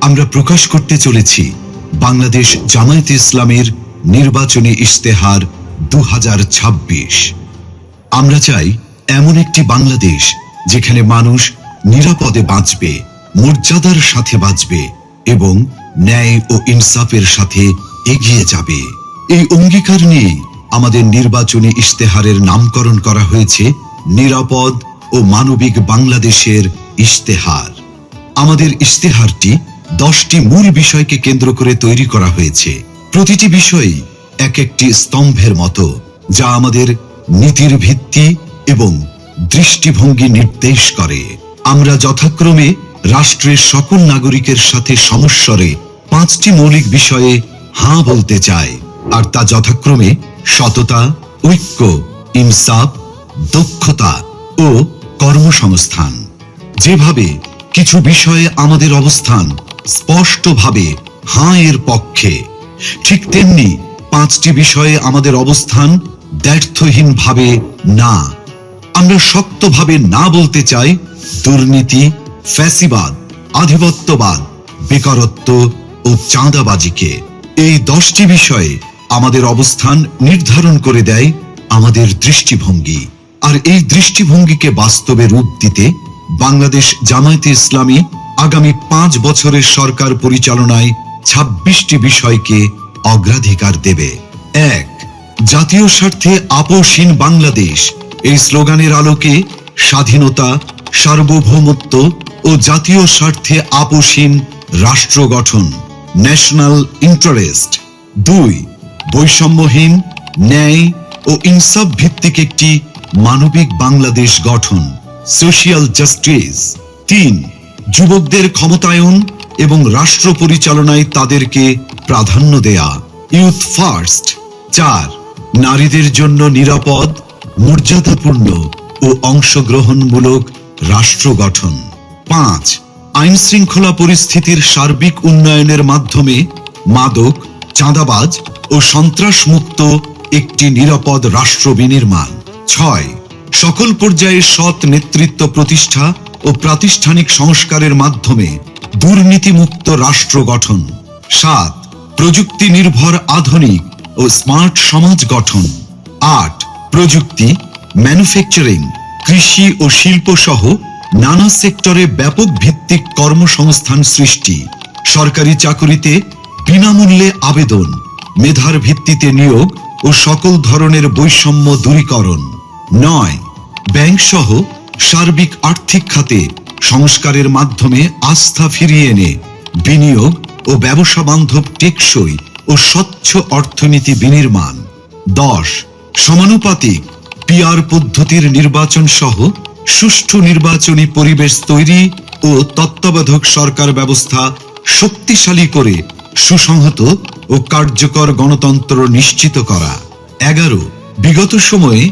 আমরা প্রকাশ করতে চলেছি বাংলাদেশ জামায়াতে ইসলামের নির্বাচনী ইশতেহার 2026। আমরা চাই এমন একটি বাংলাদেশ যেখানে মানুষ নিরাপদে বাঁচবে, মর্যাদার সাথে বাঁচবে এবং ন্যায় ও ইনসাফের সাথে এগিয়ে যাবে। এই অঙ্গীকার নিয়ে আমাদের নির্বাচনী ইশতেহারের নামকরণ করা হয়েছে নিরাপদ ও মানবিক বাংলাদেশের ইশতেহার। আমাদের ইশতেহারটি 10টি মূল বিষয়কে কেন্দ্র করে তৈরি করা হয়েছে। প্রতিটি বিষয়ই এক একটি স্তম্ভের মতো, যা আমাদের নীতির ভিত্তি এবং দৃষ্টিভঙ্গি নির্দেশ করে। আমরা যথাক্রমে রাষ্ট্রের সকল নাগরিকের সাথে সমস্বরে 5টি মৌলিক বিষয়ে হাঁ বলতে চাই, আর তা যথাক্রমে সততা, ঐক্য, ইনসাফ, দক্ষতা ও কর্মসংস্থান। যেভাবে কিছু বিষয়ে আমাদের অবস্থান স্পষ্টভাবে হাঁ এর পক্ষে, ঠিক তেমনি 5টি বিষয়ে আমাদের অবস্থান দ্ব্যর্থহীনভাবে না। আমরা শক্তভাবে না বলতে চাই দুর্নীতি, ফ্যাসিবাদ, আধিপত্যবাদ, বেকারত্ব ও চাঁদাবাজিকে। এই 10টি বিষয়ে আমাদের অবস্থান নির্ধারণ করে দেয় আমাদের দৃষ্টিভঙ্গি, আর এই দৃষ্টিভঙ্গিকে বাস্তবে রূপ দিতে বাংলাদেশ জামায়াতে ইসলামী আগামী 5 বছরের সরকার পরিচালনায় 26টি বিষয়কে অগ্রাধিকার দেবে। 1. জাতীয় স্বার্থে আপোষহীন বাংলাদেশ। এই স্লোগানের আলোকে স্বাধীনতা, সার্বভৌমত্ব ও জাতীয় স্বার্থে আপোষহীন রাষ্ট্র গঠন, ন্যাশনাল ইন্টারেস্ট। 2. বৈষম্যহীন, ন্যায় ও ইনসাফ ভিত্তিক একটি মানবিক বাংলাদেশ গঠন, সোশিয়াল জাস্টিস। 3. যুবকদের ক্ষমতায়ন এবং রাষ্ট্র পরিচালনায় তাদেরকে প্রাধান্য দেয়া, ইউথ ফার্স্ট। 4. নারীদের জন্য নিরাপদ, মর্যাদাপূর্ণ ও অংশগ্রহণমূলক রাষ্ট্র গঠন। 5. আইন শৃঙ্খলা পরিস্থিতির সার্বিক উন্নয়নের মাধ্যমে মাদক, চাঁদাবাজ ও সন্ত্রাসমুক্ত একটি নিরাপদ রাষ্ট্র বিনির্মাণ। 6. সকল পর্যায়ে সৎ নেতৃত্ব প্রতিষ্ঠা ও প্রাতিষ্ঠানিক সংস্কারের মাধ্যমে দুর্নীতিমুক্ত রাষ্ট্র গঠন। 7. প্রযুক্তি নির্ভর আধুনিক ও স্মার্ট সমাজ গঠন। 8. প্রযুক্তি, ম্যানুফ্যাকচারিং, কৃষি ও শিল্প সহ নানা সেক্টরে ব্যাপক ভিত্তিক কর্মসংস্থান সৃষ্টি, সরকারি চাকুরিতে বিনামূল্যে আবেদন, মেধার ভিত্তিতে নিয়োগ ও সকল ধরনের বৈষম্য দূরীকরণ। 9. ব্যাংক সহ সার্বিক আর্থিক খাতে সংস্কারের মাধ্যমে আস্থা ফিরিয়ে এনে বিনিয়োগ ও ব্যবসা বান্ধব টেকসই ও স্বচ্ছ অর্থনীতি বিনির্মাণ। 10. সমানুপাতিক পিআর পদ্ধতির নির্বাচন সহ সুষ্ঠু নির্বাচনী পরিবেশ তৈরি ও তত্ত্বাবধায়ক সরকার ব্যবস্থা শক্তিশালী করে সুসংহত ও কার্যকর গণতন্ত্র নিশ্চিত করা। 11. বিগত সময়ে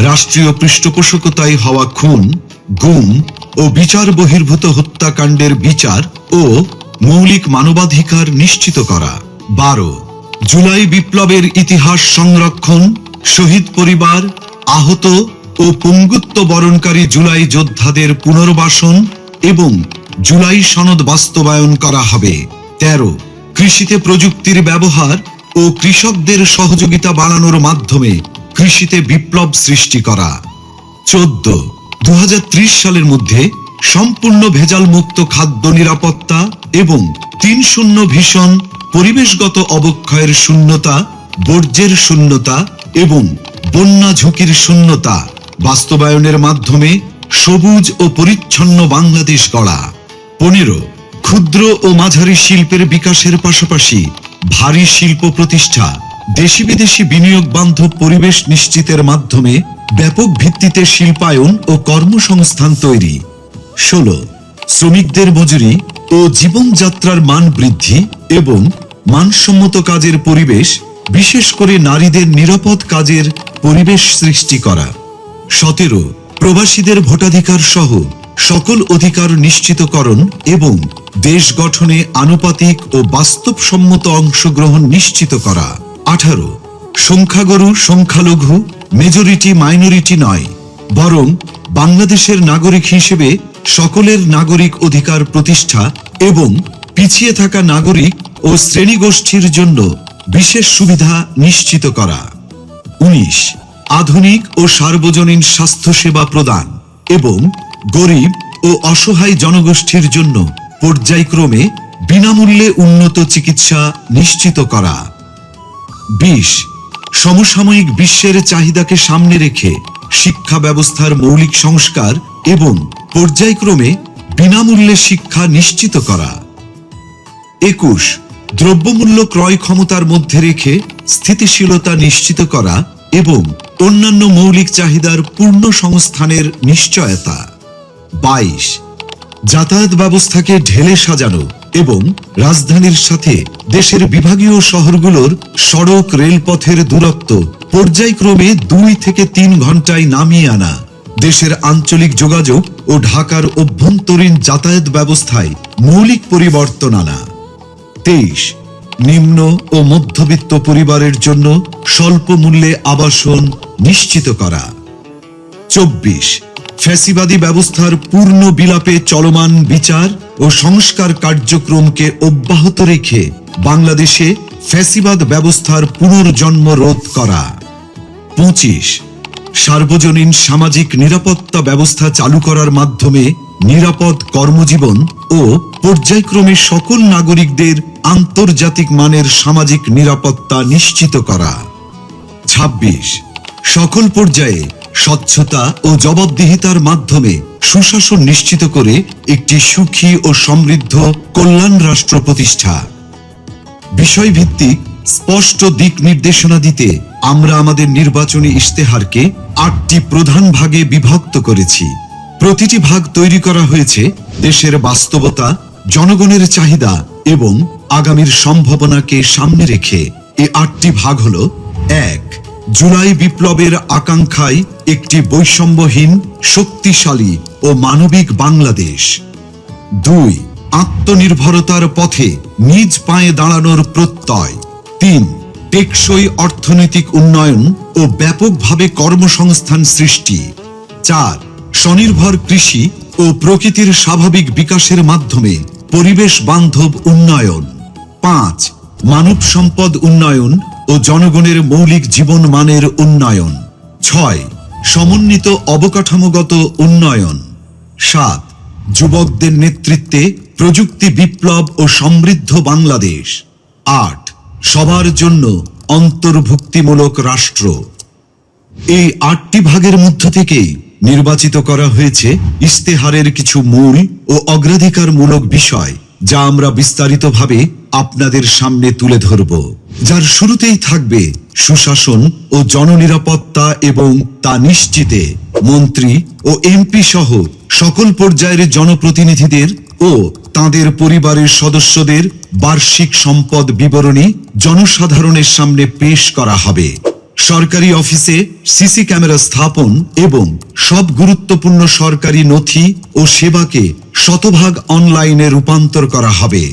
রাষ্ট্রীয় পৃষ্ঠপোষকতায় হওয়া খুন, গুম ও বিচার বহির্ভূত হত্যাকাণ্ডের বিচার ও মৌলিক মানবাধিকার নিশ্চিত করা। 12. জুলাই বিপ্লবের ইতিহাস সংরক্ষণ, শহীদ পরিবার, আহত ও পঙ্গুত্ব বরণকারী জুলাই যোদ্ধাদের পুনর্বাসন এবং জুলাই সনদ বাস্তবায়ন করা হবে। 13. কৃষিতে প্রযুক্তির ব্যবহার ও কৃষকদের সহযোগিতা বাড়ানোর মাধ্যমে কৃষিতে বিপ্লব সৃষ্টি করা। 14. 2030 সালের মধ্যে সম্পূর্ণ ভেজাল মুক্ত খাদ্য নিরাপত্তা এবং 3-0 ভিশন, পরিবেশগত অবক্ষয়ের শূন্যতা, বর্জ্যের শূন্যতা এবং বন্যা ঝুঁকির শূন্যতা বাস্তবায়নের মাধ্যমে সবুজ ও পরিচ্ছন্ন বাংলাদেশ গড়া। 15. ক্ষুদ্র ও মাঝারি শিল্পের বিকাশের পাশাপাশি ভারী শিল্প প্রতিষ্ঠা, দেশি বিদেশি বিনিয়োগ বান্ধব পরিবেশ নিশ্চিতের মাধ্যমে ব্যাপক ভিত্তিতে শিল্পায়ন ও কর্মসংস্থান তৈরি। 16. শ্রমিকদের মজুরি ও জীবনযাত্রার মান বৃদ্ধি এবং মানসম্মত কাজের পরিবেশ, বিশেষ করে নারীদের নিরাপদ কাজের পরিবেশ সৃষ্টি করা। 17. প্রবাসীদের ভোটাধিকার সহ সকল অধিকার নিশ্চিতকরণ এবং দেশ গঠনে আনুপাতিক ও বাস্তবসম্মত অংশগ্রহণ নিশ্চিত করা। 18. সংখ্যাগুরু সংখ্যালঘু, মেজরিটি মাইনরিটি নয়, বরং বাংলাদেশের নাগরিক হিসেবে সকলের নাগরিক অধিকার প্রতিষ্ঠা এবং পিছিয়ে থাকা নাগরিক ও শ্রেণীগোষ্ঠীর জন্য বিশেষ সুবিধা নিশ্চিত করা। 19 আধুনিক ও সার্বজনীন স্বাস্থ্যসেবা প্রদান এবং গরিব ও অসহায় জনগোষ্ঠীর জন্য পর্যায়ক্রমে বিনামূল্যে উন্নত চিকিৎসা নিশ্চিত করা। 20 সমসাময়িক বিশ্বের চাহিদাকে সামনে রেখে শিক্ষা ব্যবস্থার মৌলিক সংস্কার এবং পর্যায়ক্রমে বিনামূল্যে শিক্ষা নিশ্চিত করা। 21 দ্রব্যমূল্য ক্রয় ক্ষমতার মধ্যে রেখে স্থিতিশীলতা নিশ্চিত করা এবং অন্যান্য মৌলিক চাহিদার পূর্ণ সংস্থানের নিশ্চয়তা। 22 যাতায়াত ব্যবস্থাকে ঢেলে সাজানো এবং রাজধানীর সাথে দেশের বিভাগীয় শহরগুলোর সড়ক রেলপথের দূরত্ব পর্যায়ক্রমে 2 থেকে 3 ঘন্টায় নামিয়ে আনা, দেশের আঞ্চলিক যোগাযোগ ও ঢাকার অভ্যন্তরীণ যাতায়াত ব্যবস্থায় মৌলিক পরিবর্তন আনা। 23 নিম্ন ও মধ্যবিত্ত পরিবারের জন্য স্বল্প মূল্যে আবাসন নিশ্চিত করা। 24 ফ্যাসিবাদী ব্যবস্থার পূর্ণ বিলাপে চলমান বিচার ও সংস্কার কার্যক্রমকে অব্যাহত রেখে বাংলাদেশে ফ্যাসিবাদ ব্যবস্থার পুনর্জন্ম রোধ করা। 25 সার্বজনীন সামাজিক নিরাপত্তা ব্যবস্থা চালু করার মাধ্যমে নিরাপদ কর্মজীবন ও পর্যায়ক্রমে সকল নাগরিকদের আন্তর্জাতিক মানের সামাজিক নিরাপত্তা নিশ্চিত করা। 26 সকল পর্যায়ে স্বচ্ছতা ও জবাবদিহিতার মাধ্যমে সুশাসন নিশ্চিত করে একটি সুখী ও সমৃদ্ধ কল্যাণ রাষ্ট্র প্রতিষ্ঠা। বিষয়ভিত্তিক স্পষ্ট দিক নির্দেশনা দিতে আমরা আমাদের নির্বাচনী ইশতেহারকে 8টি প্রধান ভাগে বিভক্ত করেছি। প্রতিটি ভাগ তৈরি করা হয়েছে দেশের বাস্তবতা, জনগণের চাহিদা এবং আগামীর সম্ভাবনাকে সামনে রেখে। এই 8টি ভাগ হলো: 1 জুলাই বিপ্লবের আকাঙ্ক্ষায় একটি বৈষম্যহীন, শক্তিশালী ও মানবিক বাংলাদেশ। 2 আত্মনির্ভরতার পথে নিজ পায়ে দাঁড়ানোর প্রত্যয়। 3 টেকসই অর্থনৈতিক উন্নয়ন ও ব্যাপকভাবে কর্মসংস্থান সৃষ্টি। 4 স্বনির্ভর কৃষি ও প্রকৃতির স্বাভাবিক বিকাশের মাধ্যমে পরিবেশ বান্ধব উন্নয়ন। 5 মানব সম্পদ উন্নয়ন ও জনগণের মৌলিক জীবন মানের উন্নয়ন। 6 সমন্বিত অবকাঠামোগত উন্নয়ন। 7 যুবকদের নেতৃত্বে প্রযুক্তি বিপ্লব ও সমৃদ্ধ বাংলাদেশ। 8 সবার জন্য অন্তর্ভুক্তিমূলক রাষ্ট্র। এই 8টি ভাগের মধ্য থেকেই নির্বাচিত করা হয়েছে ইশতেহারের কিছু মূল ও অগ্রাধিকারমূলক বিষয়, যা আমরা বিস্তারিতভাবে আপনাদের সামনে তুলে ধরব। যার শুরুতেই থাকবে সুশাসন ও জননিরাপত্তা এবং তা নিশ্চিতে মন্ত্রী ও এমপি সহ সকল পর্যায়ের জনপ্রতিনিধিদের ও তাদের পরিবারের সদস্যদের বার্ষিক সম্পদ বিবরণী জনসাধারণের সামনে পেশ করা হবে। সরকারি অফিসে সিসি ক্যামেরা স্থাপন এবং সব গুরুত্বপূর্ণ সরকারি নথি ও সেবাকে শতভাগ অনলাইনে রূপান্তর করা হবে।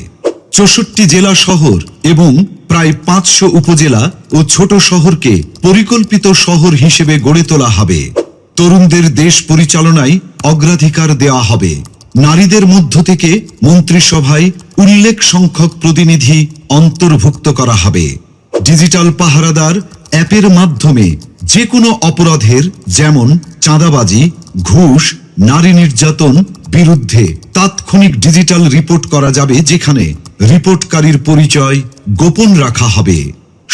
64 জেলা শহর এবং প্রায় 500 উপজেলা ও ছোট শহরকে পরিকল্পিত শহর হিসেবে গড়ে তোলা হবে। তরুণদের দেশ পরিচালনায় অগ্রাধিকার দেওয়া হবে। নারীদের মধ্য থেকে মন্ত্রিসভায় উল্লেখ সংখ্যক প্রতিনিধি অন্তর্ভুক্ত করা হবে। ডিজিটাল পাহারাদার অ্যাপের মাধ্যমে যে কোনো অপরাধের, যেমন চাঁদাবাজি, ঘুষ, নারী নির্যাতন বিরুদ্ধে তাৎক্ষণিক ডিজিটাল রিপোর্ট করা যাবে, যেখানে রিপোর্টকারীর পরিচয় গোপন রাখা হবে।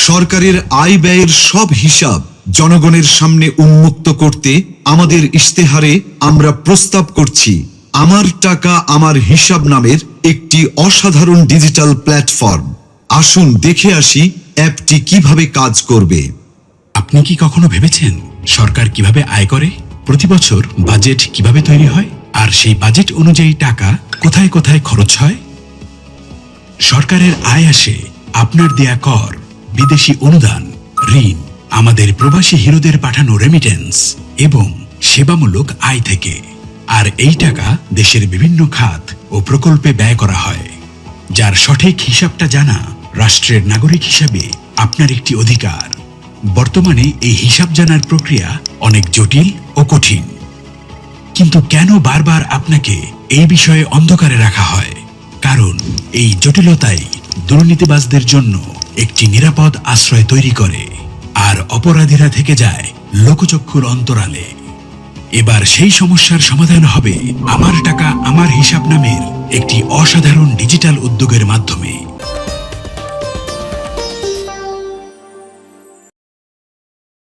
সরকারের আয় ব্যয়ের সব হিসাব জনগণের সামনে উন্মুক্ত করতে আমাদের ইশতেহারে আমরা প্রস্তাব করছি আমার টাকা আমার হিসাব নামের একটি অসাধারণ ডিজিটাল প্ল্যাটফর্ম। আসুন দেখে আসি অ্যাপটি কিভাবে কাজ করবে। আপনি কি কখনো ভেবেছেন সরকার কিভাবে আয় করে? প্রতি বছর বাজেট কিভাবে তৈরি হয়, আর সেই বাজেট অনুযায়ী টাকা কোথায় কোথায় খরচ হয়? সরকারের আয় আসে আপনার দেয়া কর, বিদেশি অনুদান, ঋণ, আমাদের প্রবাসী হিরোদের পাঠানো রেমিটেন্স এবং সেবামূলক আয় থেকে। আর এই টাকা দেশের বিভিন্ন খাত ও প্রকল্পে ব্যয় করা হয়, যার সঠিক হিসাবটা জানা রাষ্ট্রের নাগরিক হিসাবে আপনার একটি অধিকার। বর্তমানে এই হিসাব জানার প্রক্রিয়া অনেক জটিল ও কঠিন, কিন্তু কেন বারবার আপনাকে এই বিষয়ে অন্ধকারে রাখা হয়? কারণ এই জটিলতাই দুর্নীতিবাজদের জন্য একটি নিরাপদ আশ্রয় তৈরি করে, আর অপরাধীরা থেকে যায় লোকচক্ষুর অন্তরালে। এবার সেই সমস্যার সমাধান হবে আমার টাকা আমার হিসাব নামের একটি অসাধারণ ডিজিটাল উদ্যোগের মাধ্যমে।